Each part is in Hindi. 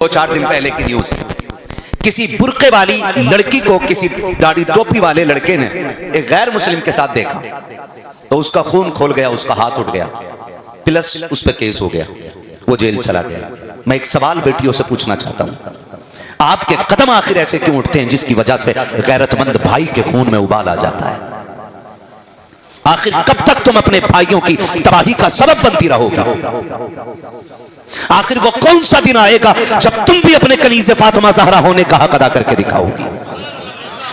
4 दिन पहले की न्यूज, किसी बुर्के वाली लड़की को किसी दाढ़ी टोपी वाले लड़के ने एक गैर मुस्लिम के साथ देखा तो उसका खून खोल गया, उसका हाथ उठ गया, प्लस उस पर केस हो गया, वो जेल चला गया। मैं एक सवाल बेटियों से पूछना चाहता हूं, आपके कदम आखिर ऐसे क्यों उठते हैं जिसकी वजह से गैरतमंद भाई के खून में उबाल आ जाता है? आखिर कब तक तुम अपने भाइयों की तबाही का सबब बनती रहोगी? आखिर वो कौन सा दिन आएगा जब तुम भी अपने कनीज़े फातिमा ज़हरा होने का हक अदा करके दिखाओगी?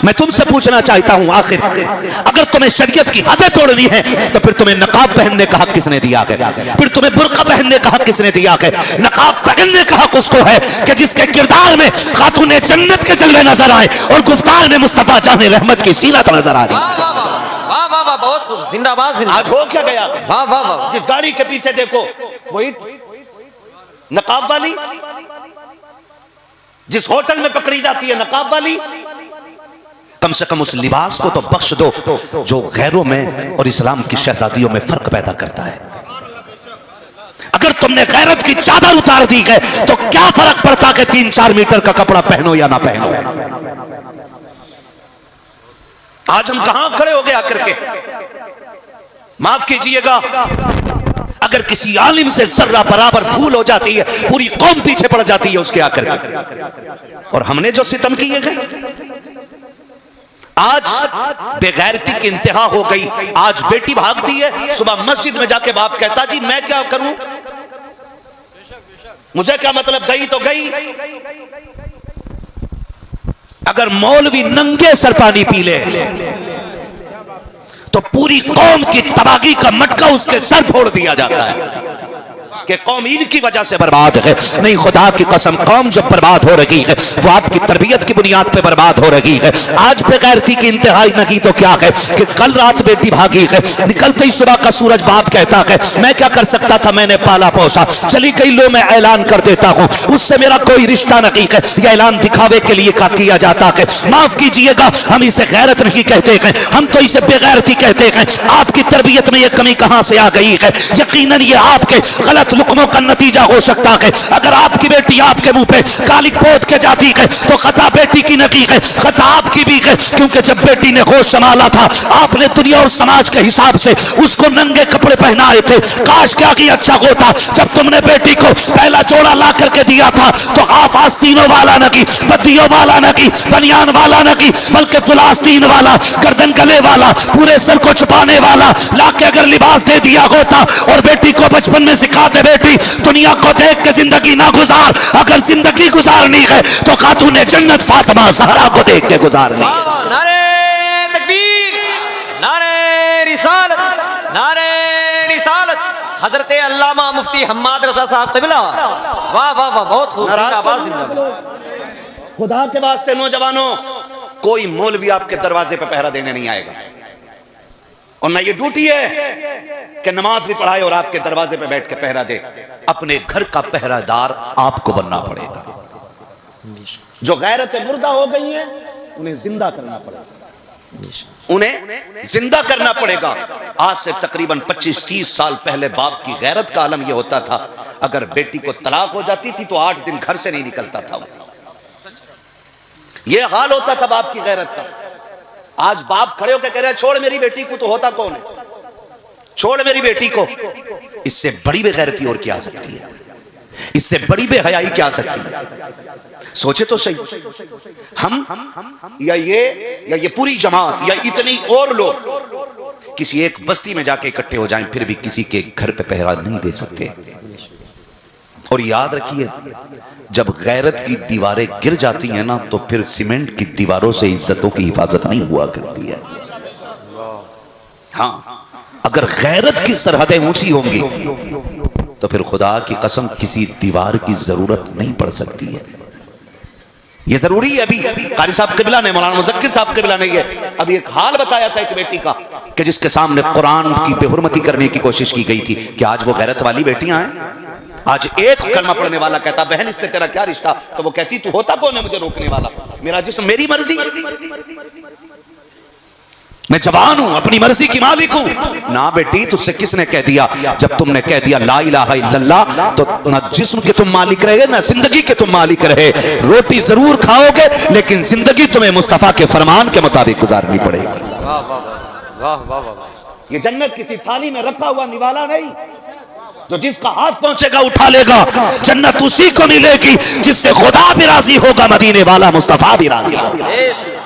मैं तुमसे पूछना चाहता हूं, आखिर अगर तुम्हें शरीयत की हदें तोड़नी है तो फिर तुम्हें नकाब पहनने का हक किसने दिया है? फिर तुम्हें बुर्का पहनने का हक किसने दिया है? नकाब पहनने का हक उसको है कि जिसके किरदार में खातूने जन्नत के जलवे नजर आए और गुफ्तार में मुस्तफा जाने रहमत की सीरत नजर आ रही। वाह वाह वाह, बहुत खूब, जिंदाबाद जिंदाबाद। आज हो क्या गया? वाह वाह वाह, जिस गाड़ी के पीछे देखो वही नकाब वाली, जिस होटल में पकड़ी जाती है नकाब वाली। कम से कम उस लिबास को तो बख्श दो जो गैरों में और इस्लाम की शहजादियों में फर्क पैदा करता है। अगर तुमने गैरत की चादर उतार दी है तो क्या फर्क पड़ता कि 3-4 मीटर का कपड़ा पहनो या ना पहनो? आज हम कहां खड़े हो गए आकर के? माफ कीजिएगा, अगर किसी आलिम से जर्रा बराबर भूल हो जाती है पूरी कौम पीछे पड़ जाती है उसके आकर के। और हमने जो सितम किए हैं, आज बेगैरती की इंतहा हो गई। आज बेटी भागती है, सुबह मस्जिद में जाके बाप कहता जी मैं क्या करूं, मुझे क्या मतलब, गई तो गई। अगर मौलवी नंगे सर पानी पी ले तो पूरी कौम की तबाही का मटका उसके सर फोड़ दिया जाता है कि कौम इनकी वजह से बर्बाद है। नहीं, खुदा की कसम, कौम जब बर्बाद हो रही है वो आपकी तरबियत की बुनियाद पे बर्बाद हो रही है। आज बेगैरती की इंतहाई नहीं तो क्या है कि कल रात बेटी भागी है, निकलते ही सुबह का सूरज बाप कहता है मैं क्या कर सकता था, मैंने पाला पोसा, चली गई, लो मैं ऐलान कर देता हूं, उससे मेरा कोई रिश्ता नहीं है। यह ऐलान दिखावे के लिए का किया जाता है। माफ कीजिएगा, हम इसे गैरत नहीं कहते हैं, हम तो इसे बेगैरती कहते हैं। आपकी तरबियत में यह कमी कहां से आ गई है? यकीनन ये आपके गलत लुकमों का नतीजा हो सकता है। अगर आपकी बेटी आपके मुंह पे कालिक पोत के जाती है तो खता बेटी की नहीं है, खता आपकी भी है, क्योंकि जब बेटी ने होश संभाला था आपने दुनिया और समाज के हिसाब से उसको नंगे कपड़े पहनाए थे। काश क्या की अच्छा होता जब तुमने बेटी को पहला जोड़ा ला करके दिया था तो हाफ आस्तीनों वाला नहीं, बत्तियों वाला नहीं, बनियान वाला नहीं, बल्कि फुल आस्तीन वाला, गर्दन गले वाला, पूरे सर को छुपाने वाला ला के अगर लिबास दे दिया होता और बेटी को बचपन में सिखा दे बेटी दुनिया को देख के जिंदगी ना गुजार, अगर जिंदगी गुजारनी है तो खातूने जन्नत फातिमा ज़हरा को देख के गुजारनी है। नारे तकबीर, नारे रिसालत, नारे रिसालत। हजरत अल्लामा मुफ्ती हम्माद रज़ा साहब क़िबला, वाह वाह वाह, बहुत खूब, जिंदाबाद जिंदाबाद। खुदा के वास्ते नौजवानों, कोई मौलवी आपके दरवाजे पे पहरा देने नहीं आएगा और ना ये ड्यूटी है कि नमाज भी पढ़ाए और आपके दरवाजे पे बैठ के पहरा दे। अपने घर का पहरादार आपको बनना पड़ेगा। जो गैरतें मुर्दा हो गई हैं उन्हें जिंदा करना पड़ेगा, उन्हें जिंदा करना पड़ेगा। आज से तकरीबन 25-30 साल पहले बाप की गैरत का आलम यह होता था, अगर बेटी को तलाक हो जाती थी तो 8 दिन घर से नहीं निकलता था। यह हाल होता था बाप की गैरत का। आज बाप खड़े होकर कह रहे हैं छोड़ मेरी बेटी को, तो होता कौन है? छोड़ मेरी बेटी को। इससे बड़ी बेगैरती और क्या आ सकती है? इससे बड़ी बेहयाई क्या आ सकती है? सोचे तो सही, हम या ये पूरी जमात या इतनी और लोग किसी एक बस्ती में जाके इकट्ठे हो जाएं फिर भी किसी के घर पे पहरा नहीं दे सकते। और याद रखिए, जब गैरत की दीवारें गिर जाती हैं ना तो फिर सीमेंट की दीवारों से इज्जतों की हिफाजत नहीं हुआ करती है। हाँ, अगर गैरत की सरहदें ऊंची होंगी तो फिर खुदा की कसम किसी दीवार की जरूरत नहीं पड़ सकती है। ये जरूरी है। अभी कारी साहब क़िबला ने, मौलाना मुज़क्किर साहब क़िबला ने ये अभी एक हाल बताया था एक बेटी का कि जिसके सामने कुरान की बेहुरमती करने की कोशिश की गई थी कि आज वो गैरत वाली बेटियां हैं। आज एक कलमा पढ़ने वाला कहता बहन इससे तेरा क्या रिश्ता, तो वो कहती तू होता कौन है मुझे रोकने वाला, मेरा जिस्म मेरी मर्जी। मैं जवान हूं, अपनी मर्जी की मालिक हूं। ना बेटी, तुझसे किसने कह दिया? जब तुमने कह दिया ला इलाहा इल्लल्लाह, तो ना जिस्म के तुम मालिक रहे ना जिंदगी के तुम मालिक रहे। रोटी जरूर खाओगे लेकिन जिंदगी तुम्हें मुस्तफा के फरमान के मुताबिक गुजारनी पड़ेगी। वाह वाह वाह वाह वाह वाह। ये जन्नत किसी थाली में रखा हुआ निवाला नहीं, जो जिसका हाथ पहुंचेगा उठा लेगा। जन्नत उसी को मिलेगी जिससे खुदा भी राजी होगा, मदीने वाला मुस्तफा भी राजी होगा।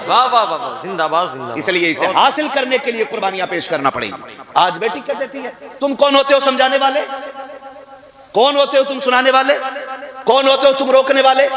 वाह वाह वाह वाह, जिंदाबाद जिंदाबाद। इसलिए इसे हासिल करने के लिए कुर्बानियां पेश करना पड़ेगी। आज बेटी क्या देती है? तुम कौन होते हो समझाने वाले? कौन होते हो तुम सुनाने वाले? कौन होते हो तुम रोकने वाले?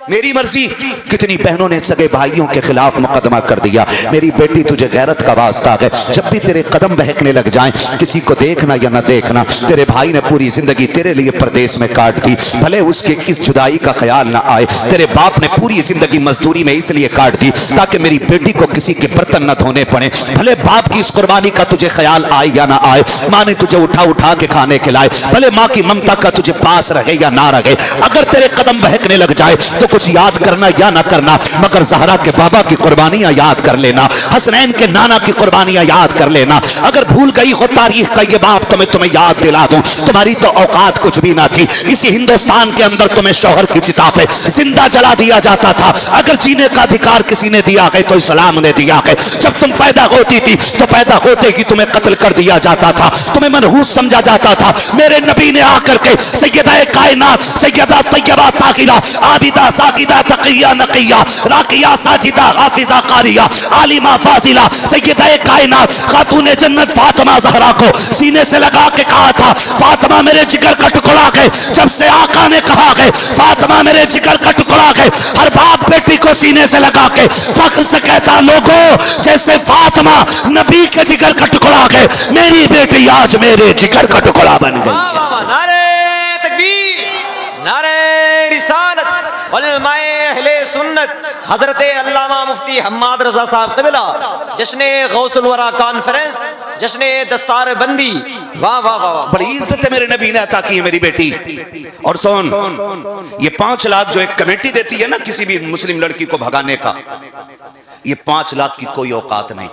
मेरी मर्जी। कितनी बहनों ने सगे भाइयों के खिलाफ मुकदमा कर दिया। मेरी बेटी, तुझे गैरत का वास्ता है, जब भी तेरे कदम बहकने लग जाएं, किसी को देखना या न देखना। तेरे भाई ने पूरी जिंदगी तेरे लिए परदेश में काट दी, भले उसके इस जुदाई का ख्याल ना आए। तेरे बाप ने पूरी जिंदगी मजदूरी में इसलिए काट दी ताकि मेरी बेटी को किसी के बर्तन न धोने पड़े। भले बाप की इस कुर्बानी का तुझे ख्याल आए या ना आए, माँ ने तुझे उठा उठा के खाने खिलाए, भले माँ की ममता का तुझे पास रहे या ना रहे। अगर तेरे कदम बहकने लग जाए तो कुछ याद करना या ना करना, मगर ज़हरा के बाबा की कुर्बानियां याद कर लेना, हसनैन के नाना की कुर्बानियां याद कर लेना। अगर भूल गई हो तारीख का ये बाप तो मैं तुम्हें याद दिला दूं, तुम्हारी तो औकात कुछ भी ना थी। इसी हिंदुस्तान के अंदर तुम्हें शौहर की चिता पे जिंदा जला दिया जाता था। अगर जीने का अधिकार किसी ने दिया है तो इस्लाम ने दिया है। जब तुम पैदा होती थी तो पैदा होते ही तुम्हें कत्ल कर दिया जाता था, तुम्हें मनहूस समझा जाता था। मेरे नबी ने आकर के सैयदा कायनात, सैयदा तैयबा ताहिरा, आबिदा साकिदा तकिया नकिया, राकिया साजिदा हाफिजा कारिया, आलिमा फाजिला, सैयदा कायनात खातून जन्नत फातिमा ज़हरा को सीने से लगा के कहा था, फातिमा मेरे जिगर का टुकड़ा है। जब से आका ने कहा है फातिमा मेरे जिगर का टुकड़ा है, हर बाप बेटी को सीने से लगा के फख्र से कहता, लोगों जैसे फातिमा नबी के जिगर का टुकड़ा है, मेरी बेटी आज मेरे जिगर का टुकड़ा बन गई। वाह वाह वाह, नारे तकबीर, नारे रिसालत, उलमाए अहले सुन्नत, हजरत अल्लामा मुफ्ती हम्माद रजा साहब क़िबला, जश्ने गौसुल वरा कॉन्फ्रेंस, जश्ने दस्तार बंदी। वाह वाह वाह वाह, बड़ी इज्जत है मेरे नबी ने अता की है मेरी बेटी। और सुन, ये 5 लाख जो एक कमेटी देती है ना किसी भी मुस्लिम लड़की को भगाने का, ये 5 लाख की कोई औकात नहीं।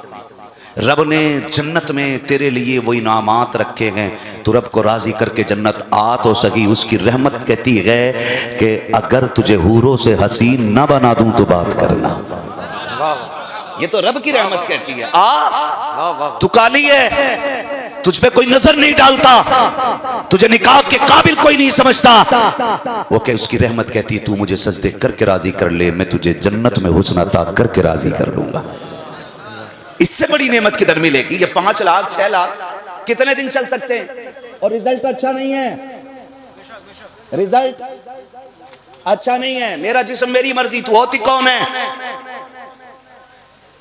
रब ने जन्नत में तेरे लिए वो इनामात रखे हैं, तो रब को राजी करके जन्नत आ तो सही। उसकी रहमत कहती है कि अगर तुझे हूरों से हसीन ना बना दूं तो बात करना। ये तो रब की रहमत कहती है। तू काली है, तुझ पे कोई नजर नहीं डालता, तुझे निकाह के काबिल कोई नहीं समझता। वो क्या उसकी रहमत कहती है, तू मुझे सजदे करके राजी कर ले, मैं तुझे जन्नत में हुस्न अता करके राजी कर लूंगा। इससे बड़ी नेमत किधर मिलेगी? ये 5 लाख 6 लाख कितने दिन चल सकते हैं? और रिजल्ट अच्छा नहीं है, रिजल्ट अच्छा नहीं है। मेरा जिस्म मेरी मर्जी, तू होती कौन है?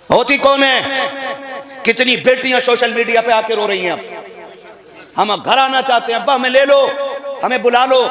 होती कौन है? कितनी बेटियां सोशल मीडिया पे आके रो रही हैं, हम घर आना चाहते हैं, अब्बा हमें ले लो, हमें बुला लो।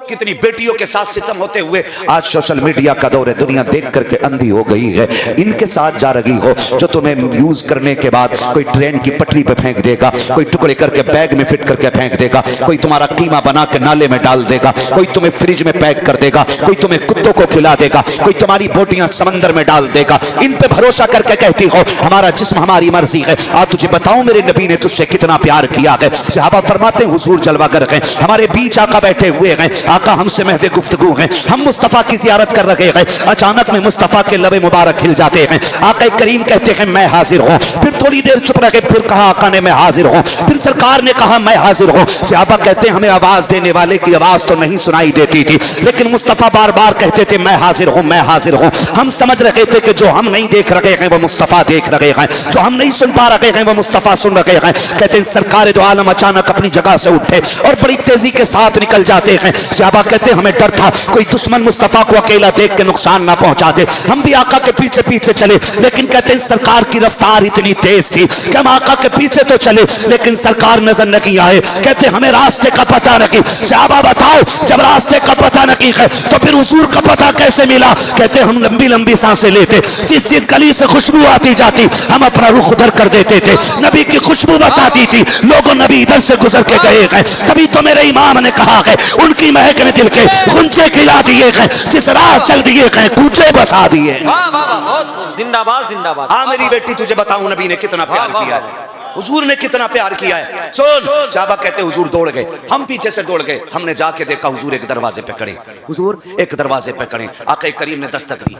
कितनी बेटियों के साथ सितम होते हुए आज सोशल मीडिया का दौर है, दुनिया देख करके अंधी हो गई है। इनके साथ जा रही हो जो तुम्हें यूज करने के बाद कोई ट्रेन की पटरी पे फेंक देगा, कोई टुकड़े करके बैग में फिट करके फेंक देगा, कोई तुम्हारा कीमा बना के नाले में डाल देगा, कोई तुम्हें फ्रिज में पैक कर देगा, कोई तुम्हें कुत्तों को खिला देगा, कोई तुम्हारी बोटियां समंदर में डाल देगा। इन पे भरोसा करके कहती हो हमारा जिस्म हमारी मर्जी है। आज तुझे बताऊं मेरे नबी ने तुझसे कितना प्यार किया है। सहाबा फरमाते हैं हुजूर जलवागर हैं, हमारे बीच आका बैठे हुए हैं, आका हमसे महवे गुफ्तगू हैं, हम मुस्तफा की जियारत कर रहे हैं। अचानक में मुस्तफा के लबे मुबारक हिल जाते हैं। आका करीम कहते हैं मैं हाजिर हूं। फिर थोड़ी देर चुप रहे, फिर कहा आका ने मैं हाजिर हूं। फिर सरकार ने कहा मैं हाजिर हूं। सहाबा कहते हैं हमें आवाज देने वाले की आवाज तो नहीं सुनाई देती थी, लेकिन मुस्तफा बार बार कहते थे मैं हाजिर हूं, मैं हाजिर हूं। हम समझ रहे थे कि जो हम नहीं देख रहे हैं वो मुस्तफा देख रहे हैं, जो हम नहीं सुन पा रहे हैं वो मुस्तफा सुन रहे हैं। कहते हैं सरकार दो आलम अचानक अपनी जगह से उठे और बड़ी तेजी के साथ निकल जाते हैं। सहाबा कहते हमें डर था कोई दुश्मन मुस्तफा को अकेला देख के नुकसान ना पहुंचा दे। हम भी आका के पीछे पीछे चले, लेकिन कहते हैं सरकार की रफ्तार इतनी तेज थी कि हम आका के पीछे तो चले लेकिन सरकार नजर नहीं आए। कहते हमें रास्ते का पता नहीं। सहाबा बताओ जब रास्ते का पता नहीं है तो फिर हुजूर का पता कैसे मिला? कहते हम लंबी लंबी सांसें लेते, जिस जिस गली से खुशबू आती जाती हम अपना रुख उधर कर देते थे। नबी की खुशबू बताती थी लोगों नबी इधर से गुजर के गए हैं। तभी तो मेरे इमाम ने कहा है उनकी महल ने दिल के गुंजे खिला दिए हैं, जिस राह चल दिए हैं कूचे बसा दिए। वाह वाह वाह, बहुत खूब, जिंदाबाद जिंदाबाद। हाँ मेरी बेटी, तुझे बताऊं नबी ने कितना प्यार किया है, हुजूर ने कितना प्यार किया है। सुन, साहबा कहते हुजूर दौड़ गए, हम पीछे से दौड़ गए, हमने जाके देखा हुजूर एक दरवाजे पे खड़े, हुजूर एक दरवाजे पे खड़े। आका करीम ने दस्तक दी,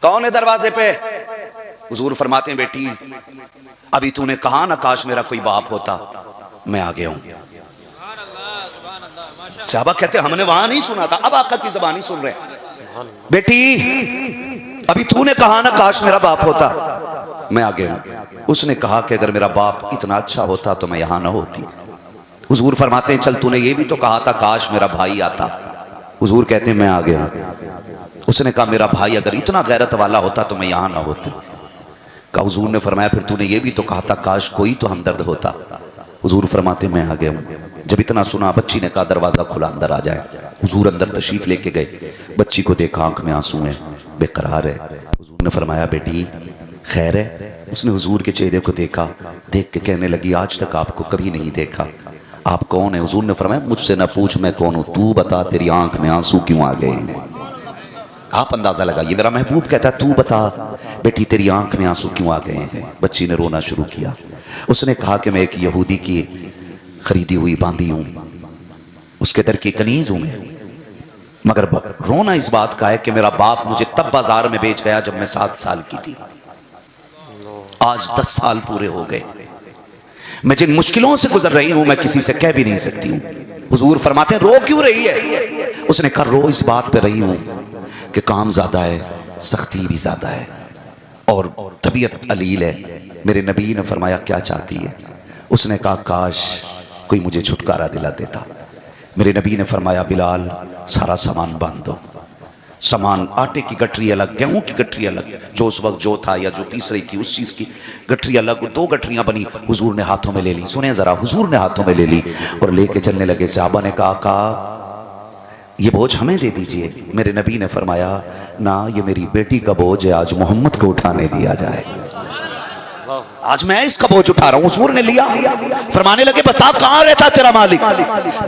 कौन है दरवाजे पे? हुजूर फरमाते हैं बेटी अभी तूने कहा ना काश मेरा कोई बाप होता, मैं आ गया हूं। साहबा कहते हमने वहां नहीं सुना था, अब आका की ज़बानी सुन रहे हैं। बेटी अभी तूने कहा ना काश मेरा बाप होता, मैं आ गया हूं। उसने कहा कि अगर मेरा बाप इतना अच्छा होता तो मैं यहां ना होती। हुजूर फरमाते हैं चल तूने ये भी तो कहा था काश मेरा भाई आता। हुजूर कहते हैं मैं आ गया हूं। उसने कहा मेरा भाई अगर इतना गैरत वाला होता तो मैं यहां ना होती। का हुजूर ने फरमाया फिर तूने ये भी तो कहा था काश कोई तो हमदर्द होता। हुजूर फरमाते मैं आ गया हूं। जब इतना सुना बच्ची ने कहा दरवाजा खुला अंदर आ जाए। हुजूर अंदर तशरीफ लेके गए, बच्ची को देखा आंख में आंसू है, बेकरार है। हुजूर ने फरमाया बेटी खैर है? उसने हुजूर के चेहरे को देखा, देख के कहने लगी आज तक आपको कभी नहीं देखा, आप कौन है? हुजूर ने फरमाया मुझसे ना पूछ मैं कौन हूं, तू बता तेरी आंख में आंसू क्यों आ गए हैं? आप अंदाजा लगाइए, मेरा महबूब कहता तू बता बेटी तेरी आंख में आंसू क्यों आ गए हैं? बच्ची ने रोना शुरू किया। उसने कहा कि मैं एक यहूदी की खरीदी हुई बांधी हूं, उसके दर की कनीज हूं मैं, मगर रोना इस बात का है कि मेरा बाप मुझे तब बाजार में बेच गया जब मैं 7 साल की थी। आज 10 साल पूरे हो गए, मैं जिन मुश्किलों से गुजर रही हूं मैं किसी से कह भी नहीं सकती हूं। हुजूर फरमाते हैं रो क्यों रही है? उसने कहा रो इस बात पे रही हूं कि काम ज्यादा है, सख्ती भी ज्यादा है और तबीयत अलील है। मेरे नबी ने फरमाया क्या चाहती है? उसने कहा काश कोई मुझे छुटकारा दिला देता। मेरे नबी ने फरमाया बिलाल सारा सामान बांध दो। सामान आटे की गठरी अलग, गेहूं की गठरी अलग, जो उस वक्त जो था या जो पीस रही थी उस चीज की गठरी अलग, 2 गठरियां बनी। हुजूर ने हाथों में ले ली, सुने जरा, हुजूर ने हाथों में ले ली और लेके चलने लगे। सहाबा ने कहा का ये बोझ हमें दे दीजिए। मेरे नबी ने फरमाया ना ये मेरी बेटी का बोझ है, आज मोहम्मद को उठाने दिया जाए, आज मैं इसका बोझ उठा रहा हूं। हुजूर ने लिया, फरमाने लगे बता कहां रहता तेरा मालिक?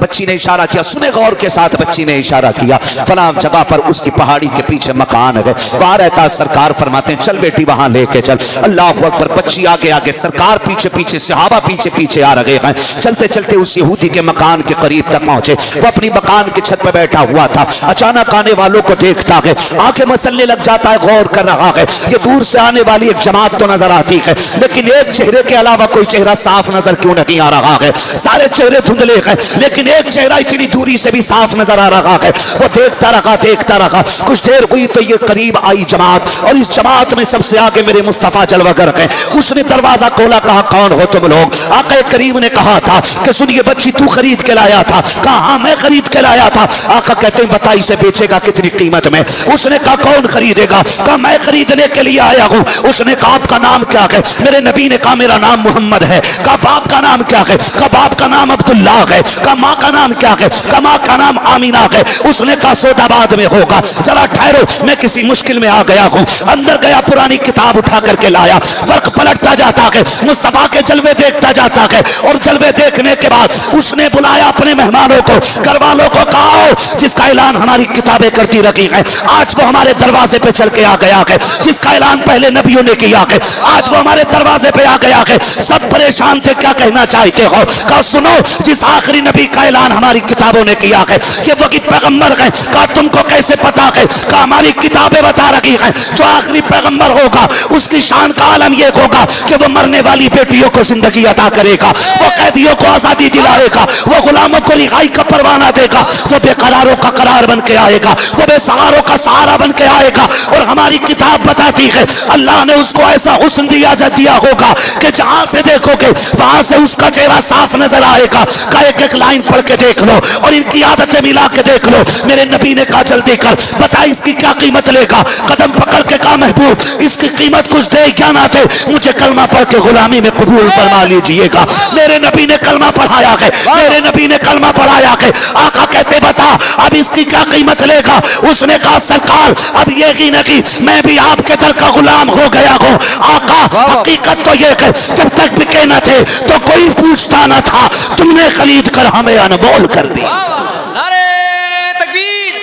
बच्ची ने इशारा किया, सुने गौर के साथ, बच्ची ने इशारा किया फलां जगह पर उसकी पहाड़ी के पीछे मकान है, वहां रहता। सरकार फरमाते हैं चल बेटी वहां लेके चल। अल्लाह अकबर। बच्ची आगे आगे, सरकार पीछे पीछे, सहाबा पीछे पीछे आ रहे हैं। चलते चलते उस यहूदी के मकान के करीब तक पहुंचे। वो अपनी मकान की छत पर बैठा हुआ था, अचानक आने वालों को देखता है, आंखें मसलने लग जाता है, गौर कर रहा है। ये दूर से आने वाली एक जमात तो नजर आती है लेकिन एक चेहरे के अलावा कोई चेहरा साफ नजर क्यों नहीं आ रहा है? सारे चेहरे धुंधले हैं लेकिन एक चेहरा इतनी दूरी से भी साफ नजर आ रहा है। वो देखता रहा देखता रहा, कुछ देर हुई तो ये करीब आई जमात और इस जमात में सबसे आगे मेरे मुस्तफा जलवागर है। उसने दरवाजा खोला, कहा कौन हो तुम लोग? आका करीम ने कहा था कि सुनिए बच्ची तू खरीद के लाया था? कहा हाँ मैं खरीद के लाया था। आका कहते हैं बता इसे बेचेगा कितनी कीमत में? उसने कहा कौन खरीदेगा? कहा मैं खरीदने के लिए आया हूं। उसने कहा आपका नाम क्या है? मेरे नबी ने कहा मेरा नाम मोहम्मद है। कहा बाप का नाम क्या है? कहा बाप का नाम अब्दुल्ला है। कहा माँ का नाम क्या है? कहा माँ का नाम आमीना है। उसने कहा सौदाबाद में होगा, जरा ठहरो मैं किसी मुश्किल में आ गया हूँ। अंदर गया, पुरानी किताब उठा करके लाया, वर्क पलटता जाता है, मुस्तफा के जलवे देखता जाता है और जलवे देखने के बाद उसने बुलाया अपने मेहमानों को, घर वालों को, कहा जिसका ऐलान हमारी किताबें करती रही है आज वो हमारे दरवाजे पे चल के आ गया है, जिसका ऐलान पहले नबियों ने किया है आज वो हमारे दरवाजे पे आ गया है। सब परेशान थे, क्या कहना चाहते हो? कहा सुनो, जिस आखिरी नबी का ऐलान हमारी किताबों ने किया है ये वही पैगंबर है। कहा तुमको कैसे पता है? कहा हमारी किताबें बता रही हैं जो आखिरी पैगंबर होगा उसकी शान का आलम ये होगा कि वो मरने वाली बेटियों को जिंदगी अता करेगा, वो कैदियों को आजादी दिलाएगा, वो गुलामों को रिहाई का परवाना देगा, वो बेकरारों का करार बन के आएगा, वो बेसहारों का सहारा बन के आएगा। और हमारी किताब बताती है अल्लाह ने उसको ऐसा हुस्न दिया होगा कि जहां से देखोगे वहां से उसका चेहरा साफ नजर आएगा। का एक एक लाइन पढ़ के देख लो और इनकी आदतें मिला के देख लो। मेरे नबी ने कहा जल्दी कर बता इसकी क्या कीमत लेगा? कदम पकड़ के कहा महबूब इसकी कीमत कुछ दे क्या ना दे मुझे कलमा पढ़ के गुलामी में कबूल फरमा लीजिएगा। मेरे नबी ने कलमा पढ़ाया है, मेरे नबी ने कलमा पढ़ाया है। आका कहते बता अब इसकी क्या कीमत लेगा? उसने कहा सरकार अब ये ही नहीं मैं भी आपके दर का गुलाम हो गया हूँ। आका हकीकत बात तो ये है, जब तक बिके न थे तो कोई पूछता न था, तुमने खरीद कर हमें अनमोल कर दी। वाह वाह, नारे तकबीर,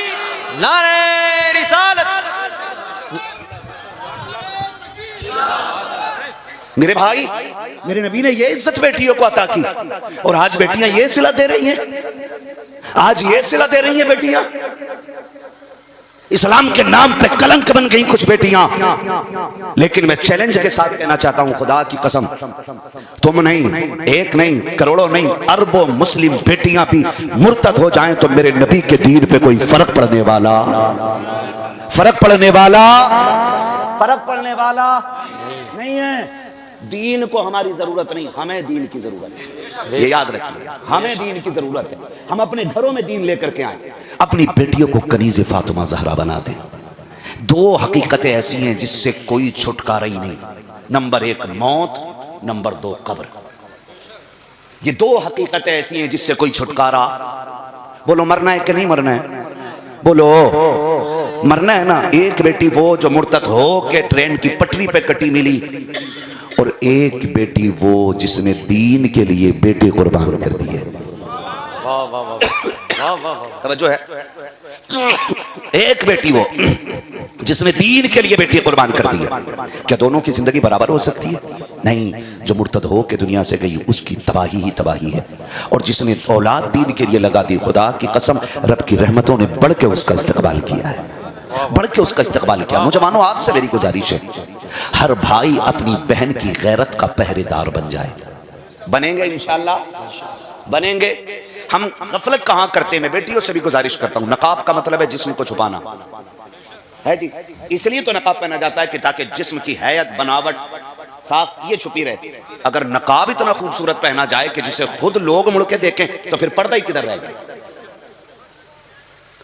नारे रिसालत। मेरे भाई, मेरे नबी ने ये इज्जत बेटियों को अता की, और आज बेटियां ये सिला दे रही हैं, आज ये सिला दे रही हैं बेटियां। इस्लाम के नाम पे कलंक बन गई कुछ बेटियां। लेकिन मैं चैलेंज के साथ कहना चाहता हूं, खुदा की कसम, तुम नहीं, एक नहीं, करोड़ों नहीं, अरबों मुस्लिम बेटियां भी मुर्तद हो जाएं तो मेरे नबी के दीन पे कोई फर्क पड़ने वाला नहीं है। दीन को हमारी जरूरत नहीं, हमें दीन की जरूरत है, ये याद रखिए, हमें दीन की जरूरत है। हम अपने घरों में दीन लेकर के आए, अपनी बेटियों को कनीज़े फातिमा ज़हरा बना दें। दो हकीकतें ऐसी हैं जिससे कोई छुटकारा ही नहीं, नंबर 1 मौत, नंबर 2 कब्र। ये दो हकीकतें ऐसी हैं जिससे कोई छुटकारा। बोलो मरना है कि नहीं मरना है? बोलो मरना है ना। एक बेटी वो जो मुर्तद हो के ट्रेन की पटरी पे कटी मिली, और एक बेटी वो जिसने दीन के लिए बेटे कुर्बान कर दिए। वाह वाह वाह वाह वाह, तवज्जो है। एक बेटी वो जिसने दीन के लिए बेटी कुर्बान कर दी है। क्या दोनों की जिंदगी बराबर हो सकती है? नहीं। जो मुर्तद हो के दुनिया से गई उसकी तबाही ही तबाही है, और जिसने औलाद दीन के लिए लगा दी, खुदा की कसम रब की रहमतों ने बढ़ के उसका इस्तकबाल किया है, बढ़ के उसका इस्तकबाल किया। मुझे मानो आपसे मेरी गुजारिश है, हर भाई अपनी बहन की गैरत का पहरेदार बन जाए। बनेंगे इंशाअल्लाह, बनेंगे। हम गफलत कहां करते हैं। मैं बेटियों से भी गुजारिश करता हूं, नकाब का मतलब है जिस्म को छुपाना है जी। इसलिए तो नकाब पहना जाता है कि ताकि जिस्म की हैयत, बनावट, साख्त ये छुपी रहे। अगर नकाब इतना खूबसूरत पहना जाए कि जिसे खुद लोग मुड़ के देखें तो फिर पर्दा ही किधर रहेगा।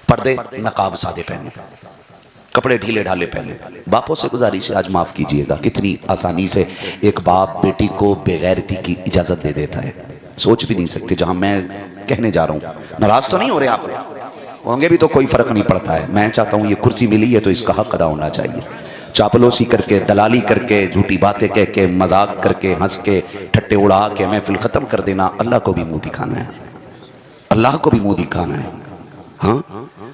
पर्दे, नकाब सादे पहने, कपड़े ढीले ढाले पहने। बापों से गुजारिश है, आज माफ कीजिएगा, कितनी आसानी से एक बाप बेटी को बेगैरती की इजाजत दे देता है। सोच भी नहीं सकते जहां मैं कहने जा रहा हूं। नाराज तो नहीं हो रहे आप? होंगे भी तो कोई फर्क नहीं पड़ता है। मैं चाहता हूं ये कुर्सी मिली है तो इसका हक अदा होना चाहिए। चापलूसी करके, दलाली करके, झूठी बातें कह के, मजाक करके, हंस के, ठट्टे उड़ा के महफिल खत्म कर देना, अल्लाह को भी मुंह दिखाना है, अल्लाह को भी मुंह दिखाना है। हाँ,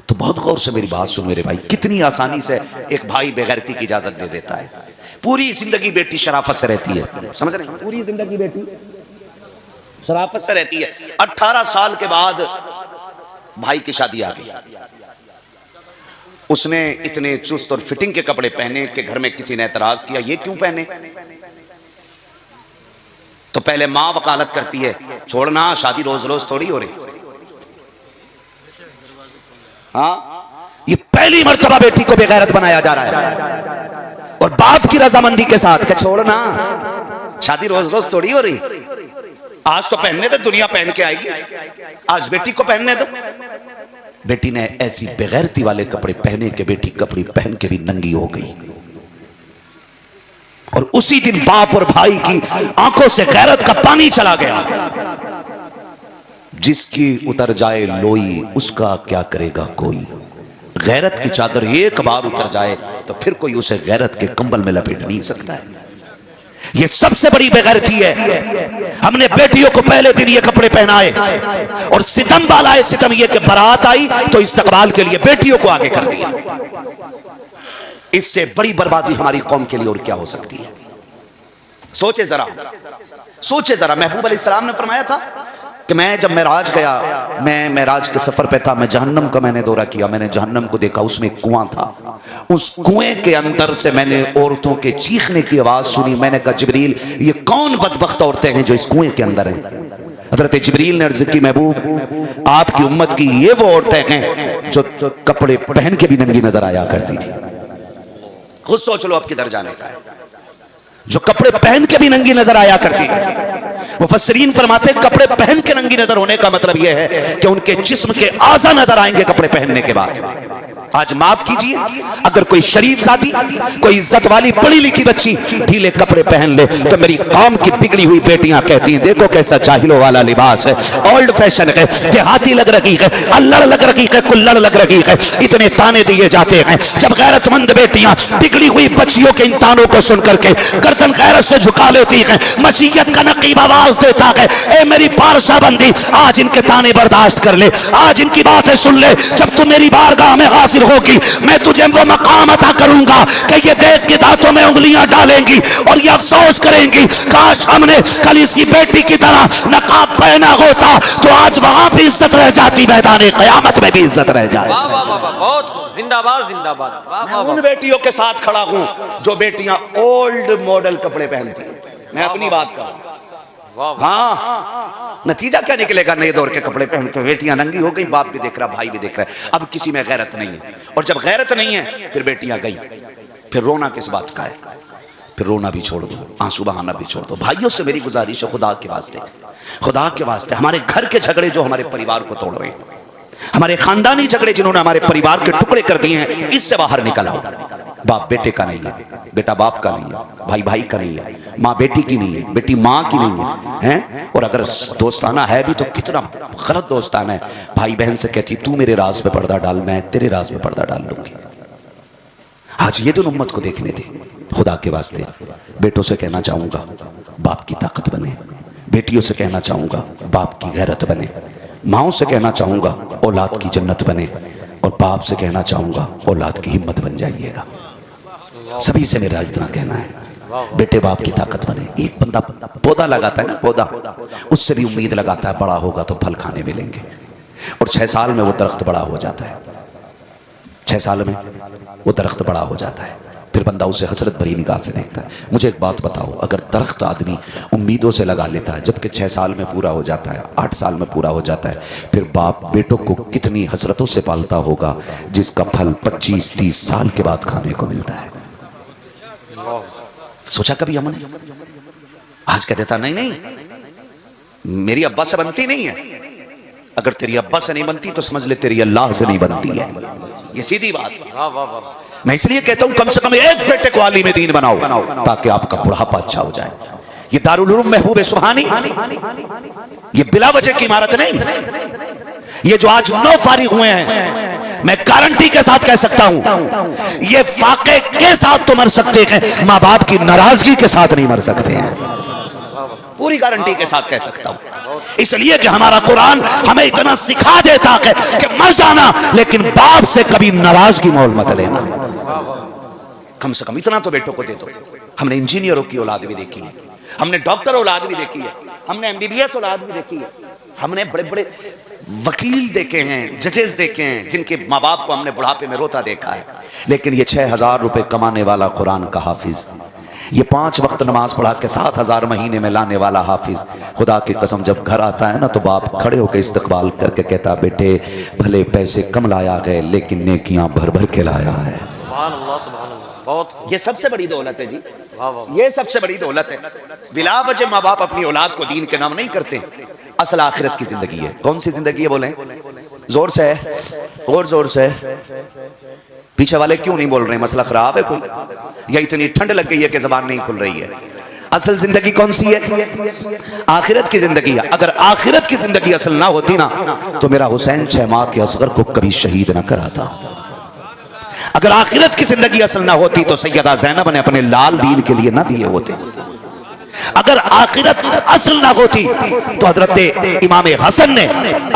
तो बहुत गौर से मेरी बात सुन मेरे भाई। कितनी आसानी से एक भाई बेगैरती की इजाजत दे देता है। पूरी जिंदगी बेटी शराफत से रहती है, समझ रहे? पूरी जिंदगी बेटी शराफत से रहती है। 18 साल के बाद भाई की शादी आ गई, उसने इतने चुस्त और फिटिंग के कपड़े पहने कि घर में किसी ने एतराज किया, ये क्यों पहने? तो पहले मां वकालत करती है, छोड़ना, शादी रोज रोज थोड़ी हो रही। हाँ, ये पहली मर्तबा बेटी को बेगैरत बनाया जा रहा है, और बाप की रजामंदी के साथ कि छोड़ना, शादी रोज रोज थोड़ी हो रही। आज तो पहनने दो, दुनिया पहन के आएगी, आज बेटी को पहनने दो। बेटी ने ऐसी बेगैरती वाले कपड़े पहने के बेटी कपड़े पहन के भी नंगी हो गई, और उसी दिन बाप और भाई की आंखों से गैरत का पानी चला गया। जिसकी उतर जाए लोई उसका क्या करेगा कोई। गैरत की चादर एक बार उतर जाए तो फिर कोई उसे गैरत के कंबल में लपेट नहीं सकता है। ये सबसे बड़ी बेगैरती है। हमने बेटियों को पहले दिन ये कपड़े पहनाए, और सितम वाला है सितम ये कि बारात आई तो इस्तकबाल के लिए बेटियों को आगे कर दिया। इससे बड़ी बर्बादी हमारी कौम के लिए और क्या हो सकती है? सोचे जरा, सोचे जरा। महबूब अलैहिस्सलाम ने फरमाया था कि मैं जब मेराज गया, मैं मेराज के सफर पे था, मैं जहन्नम का मैंने दौरा किया, मैंने जहन्नम को देखा, उसमें एक कुआं था, उस कुएं के अंदर से मैंने औरतों के चीखने की आवाज सुनी। मैंने कहा जिब्रील, ये कौन बदबख्त औरतें हैं जो इस कुएं के अंदर हैं? हजरत जिब्रील ने अर्ज की, महबूब आपकी उम्मत की ये वो औरतें हैं जो कपड़े पहन के भी नंगी नजर आया करती थी। खुद सोच लो अब किधर जाने का है। जो कपड़े पहन के भी नंगी नजर आया करती थी। मुफस्सिरीन फरमाते कपड़े पहन के नंगी नजर होने का मतलब यह है कि उनके जिस्म के आज़ा नजर आएंगे कपड़े पहनने के बाद। आज माफ कीजिए, अगर कोई शरीफ शादी, कोई इज्जत वाली पढ़ी लिखी बच्ची ढीले कपड़े पहन ले तो मेरी कौम की बिगड़ी हुई बेटियां कहती हैं देखो कैसा जाहिलों वाला लिबास है, ओल्ड फैशन है, देहाती लग रही है, अल्लड़ लग रही है, कुल्लड़ लग रही है। इतने ताने दिए जाते हैं। जब गैरतमंद बेटियां बिगड़ी हुई बच्चियों के इन तानों को सुन करके गर्दन गैरत से झुका लेती है, मसीयत का नकीब आवाज देता है, ए मेरी पारसा बंदी आज इनके ताने बर्दाश्त कर ले, आज इनकी बातें सुन ले, जब तू मेरी बारगाह में हाजिर होगी मैं तुझे वो मकाम अता करूंगा कि ये देख के दांतों में उंगलियां डालेंगी और ये अफसोस करेंगी काश हमने कल इसी बेटी की तरह नकाब पहना होता तो आज वहां भी इज्जत रह जाती, मैदान क़यामत में भी इज्जत रह जाए। वाह वाह वाह, बहुत खूब, जिंदाबाद जिंदाबाद। वाह मैं वाह उन वाह। बेटियों के साथ खड़ा हूं जो बेटियां ओल्ड मॉडल कपड़े पहनती हैं। मैं अपनी बात कर रहा हूं। वाह वाह। हाँ, नतीजा क्या निकलेगा? नए दौर के कपड़े पहन के बेटियां नंगी हो गई, बाप भी देख रहा, भाई भी देख रहा है। अब किसी में गैरत नहीं है, और जब गैरत नहीं है फिर बेटियां गई, फिर रोना किस बात का है? फिर रोना भी छोड़ दो, आंसू बहाना भी छोड़ दो। भाइयों से मेरी गुजारिश है, खुदा के वास्ते, खुदा के वास्ते, हमारे घर के झगड़े जो हमारे परिवार को तोड़ रहे हैं, हमारे खानदानी झगड़े जिन्होंने हमारे परिवार के टुकड़े कर दिए हैं, इससे बाहर निकल आओ। बाप बेटे का नहीं है, बेटा बाप का नहीं है, भाई भाई का नहीं है, माँ बेटी की नहीं है, बेटी माँ की नहीं है, हैं? और अगर दोस्ताना है भी तो कितना गलत दोस्ताना है। भाई बहन से कहती तू मेरे राज पे पर्दा डाल, मैं तेरे राज पे पर्दा डाल लूंगी। आज ये तो उम्मत को देखने थे। खुदा के वास्ते बेटों से कहना चाहूंगा बाप की ताकत बने, बेटियों से कहना चाहूंगा बाप की गैरत बने, माओ से कहना चाहूंगा औलाद की जन्नत बने, और बाप से कहना चाहूंगा औलाद की हिम्मत बन जाइएगा। सभी से मेरा इतना कहना है, बेटे बाप की ताकत बने। एक बंदा पौधा लगाता है ना, पौधा, उससे भी उम्मीद लगाता है बड़ा होगा तो फल खाने मिलेंगे, और 6 साल में वो दरख्त बड़ा हो जाता है, 6 साल में वो दरख्त बड़ा हो जाता है। फिर बंदा उसे हसरत भरी निगाह से देखता है। मुझे एक बात बताओ, अगर दरख्त आदमी उम्मीदों से लगा लेता है, जबकि 6 साल में पूरा हो जाता है, 8 साल में पूरा हो जाता है, फिर बाप बेटों को कितनी हसरतों से पालता होगा जिसका फल 25-30 साल के बाद खाने को मिलता है। सोचा कभी हमने? आज कह देता नहीं नहीं मेरी अब्बा से बनती नहीं है। अगर तेरी अब्बा से नहीं बनती तो समझ ले तेरी अल्लाह से नहीं बनती है। ये सीधी बात है। वाह वाह वाह। मैं इसलिए कहता हूं कम से कम एक बेटे को आलिम दीन बनाओ ताकि आपका बुढ़ापा अच्छा हो जाए। ये दारुल उलूम महबूब सुबहानी, ये बिला वजह की इमारत नहीं। ये जो आज 9 फारिग हुए हैं, मैं गारंटी के साथ कह सकता हूं ये फाके के साथ तो मर सकते हैं, माँ बाप की नाराजगी के साथ नहीं मर सकते हैं। पूरी गारंटी के साथ कह सकता हूं, इसलिए कि हमारा कुरान हमें इतना सिखा देता है कि मर जाना लेकिन बाप से कभी नाराजगी मोल मत लेना। कम से कम इतना तो बेटों को दे दो। हमने इंजीनियरों की औलाद भी देखी है, हमने डॉक्टर औलाद भी देखी है, हमने MBBS औलाद भी देखी है, हमने बड़े बड़े वकील देखे हैं, जजेस देखे हैं, जिनके माँ बाप को हमने बुढ़ापे में रोता देखा है। लेकिन ये 6000 रुपए कमाने वाला कुरान का हाफिज, ये 5 वक्त नमाज पढ़ा के 7000 महीने में लाने वाला हाफिज, खुदा की कसम जब घर आता है ना तो बाप खड़े होकर इस्तकबाल करके कहता बेटे भले पैसे कम लाया है लेकिन नेकियां भर भर के लाया है। सुभान अल्लाह, सुभान अल्लाह। बहुत ये सबसे बड़ी दौलत है जी, वाह वाह। ये सबसे बड़ी दौलत है। बिला वजह माँ बाप अपनी औलाद को दीन के नाम नहीं करते। असल आखिरत की जिंदगी है। कौन सी जिंदगी है बोले? जोर से है, और जोर से। पीछे वाले क्यों नहीं बोल रहे? मसला खराब है कोई, या इतनी ठंड लग गई है कि जबान नहीं खुल रही है? असल जिंदगी कौन सी है? आखिरत की जिंदगी है। अगर आखिरत की जिंदगी असल ना होती ना तो मेरा हुसैन 6 माह के असगर को कभी शहीद ना कराता। अगर आखिरत की जिंदगी असल ना होती तो सैयदा ज़ैनब ने अपने लाल दीन के लिए ना दिए होते। अगर आखिरत असल ना होती तो हजरत इमाम हसन ने